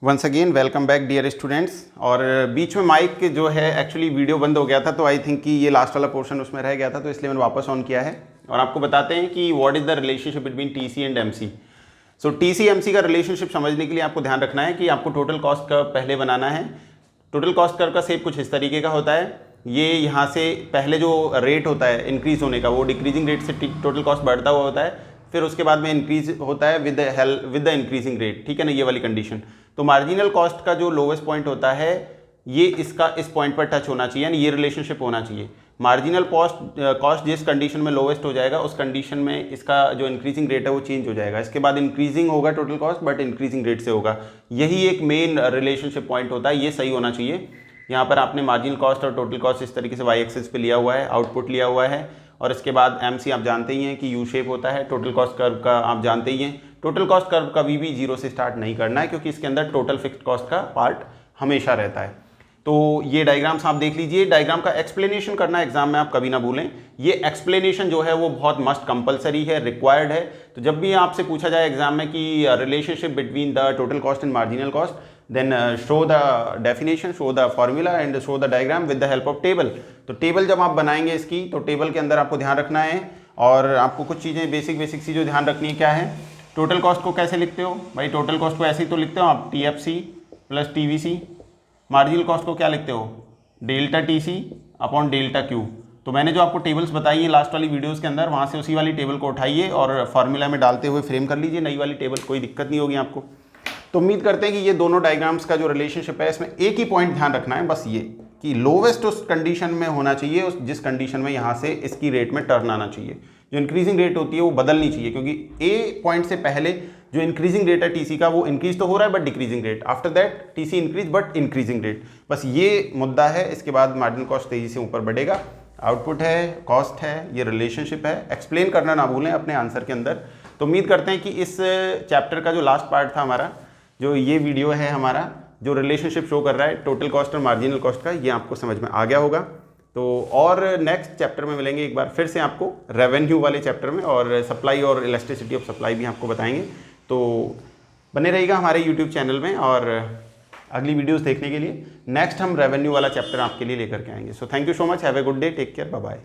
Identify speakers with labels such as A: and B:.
A: Once again welcome back dear students. और बीच में माइक जो है एक्चुअली वीडियो बंद हो गया था, तो आई थिंक कि ये लास्ट वाला पोर्शन उसमें रह गया था, तो इसलिए मैंने वापस ऑन किया है। और आपको बताते हैं कि what is the relationship between TC and MC. So TC MC का रिलेशनशिप समझने के लिए आपको ध्यान रखना है कि आपको टोटल कॉस्ट कर्व पहले बनाना है। टोटल कॉस्ट कर्व का शेप कुछ इस तरीके का होता है। ये यहाँ से पहले जो रेट होता है इंक्रीज होने का, वो डिक्रीजिंग रेट से टोटल कॉस्ट बढ़ता हुआ होता है, फिर उसके बाद में इंक्रीज होता है विद द इंक्रीजिंग रेट, ठीक है ना, ये वाली कंडीशन। तो मार्जिनल कॉस्ट का जो लोवेस्ट पॉइंट होता है ये इसका इस पॉइंट पर टच होना चाहिए, यानी ये रिलेशनशिप होना चाहिए। मार्जिनल कॉस्ट जिस कंडीशन में लोवेस्ट हो जाएगा उस कंडीशन में इसका जो इंक्रीजिंग रेट है वो चेंज हो जाएगा। इसके बाद इंक्रीजिंग होगा total cost, but increasing rate से होगा। यही एक मेन रिलेशनशिप पॉइंट होता है, ये सही होना चाहिए। यहाँ पर आपने मार्जिनल कॉस्ट और टोटल कॉस्ट इस तरीके से वाई एक्सिस पे लिया हुआ है, आउटपुट लिया हुआ है। और इसके बाद एमसी आप जानते ही हैं कि यू शेप होता है। टोटल कॉस्ट कर्व का आप जानते ही हैं, टोटल कॉस्ट कर्व कभी भी जीरो से स्टार्ट नहीं करना है, क्योंकि इसके अंदर टोटल फिक्स्ड कॉस्ट का पार्ट हमेशा रहता है। तो ये डायग्राम्स आप देख लीजिए। डायग्राम का एक्सप्लेनेशन करना एग्जाम में आप कभी ना भूलें। ये एक्सप्लेनेशन जो है वो बहुत मस्ट कंपलसरी है, रिक्वायर्ड है। तो जब भी आपसे पूछा जाए एग्जाम में कि relationship between the total cost and marginal cost, then show the definition, show the formula and show the diagram with the help of table. तो टेबल जब आप बनाएंगे इसकी, तो टेबल के अंदर आपको ध्यान रखना है, और आपको कुछ चीज़ें बेसिक सी जो ध्यान रखनी है क्या है। टोटल कॉस्ट को कैसे लिखते हो भाई? टोटल कॉस्ट को ऐसे ही तो लिखते हो आप, TFC plus TVC। Marginal cost को क्या लिखते हो? Delta TC upon delta Q। तो मैंने जो आपको टेबल्स बताई है लास्ट वाली वीडियोस के अंदर, वहाँ से उसी वाली टेबल को उठाइए और फार्मूला में डालते हुए फ्रेम कर लीजिए नई वाली टेबल, कोई दिक्कत नहीं होगी आपको। तो उम्मीद करते हैं कि ये दोनों डायग्राम्स का जो रिलेशनशिप है इसमें एक ही पॉइंट ध्यान रखना है, बस ये कि लोवेस्ट उस कंडीशन में होना चाहिए, उस जिस कंडीशन में यहाँ से इसकी रेट में टर्न आना चाहिए। जो इंक्रीजिंग रेट होती है वो बदलनी चाहिए, क्योंकि ए पॉइंट से पहले जो इंक्रीजिंग रेट है टीसी का वो इंक्रीज तो हो रहा है but decreasing rate, after that TC increase but increasing rate, बस ये मुद्दा है। इसके बाद मार्जिनल कॉस्ट तेजी से ऊपर बढ़ेगा। आउटपुट है, कॉस्ट है, ये रिलेशनशिप है। एक्सप्लेन करना ना भूलें अपने आंसर के अंदर। तो उम्मीद करते हैं कि इस चैप्टर का जो लास्ट पार्ट था हमारा, जो ये वीडियो है हमारा, जो रिलेशनशिप शो कर रहा है टोटल कॉस्ट और मार्जिनल कॉस्ट का, ये आपको समझ में आ गया होगा। तो और नेक्स्ट चैप्टर में मिलेंगे एक बार फिर से आपको रेवेन्यू वाले चैप्टर में, और सप्लाई और इलास्टिसिटी ऑफ सप्लाई भी आपको बताएंगे। तो बने रहिएगा हमारे यूट्यूब चैनल में, और अगली वीडियोस देखने के लिए नेक्स्ट हम रेवेन्यू वाला चैप्टर आपके लिए लेकर के आएंगे। So thank you so much, have a good day, take care, bye bye.